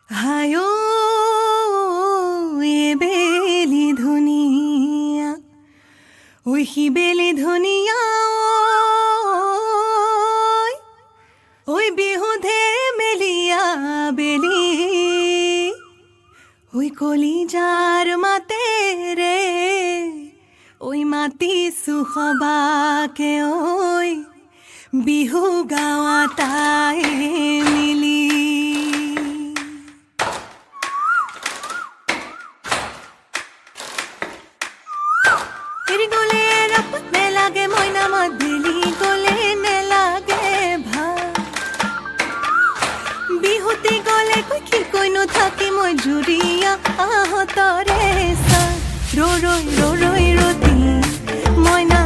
হায় বেলি ধুনীয়া ঐ সি বেলি ধুনীয়া ঐ বিহুধে মেলিয়া বেলি ঐ কলিজাৰ মাতেৰে ঐ মাতিছো সবাকে ঐ বিহু গাৱা তাই মিলি এৰি গ'লে ৰাপত নেলাগে মইনা মাত দিলি গ'লে নেলাগে ভাল বিহুতি গ'লে কৈ কি কৈনো থাকি মই জুৰিয়া আহতৰে চা ৰৈ ৰৈ ৰতি মইনা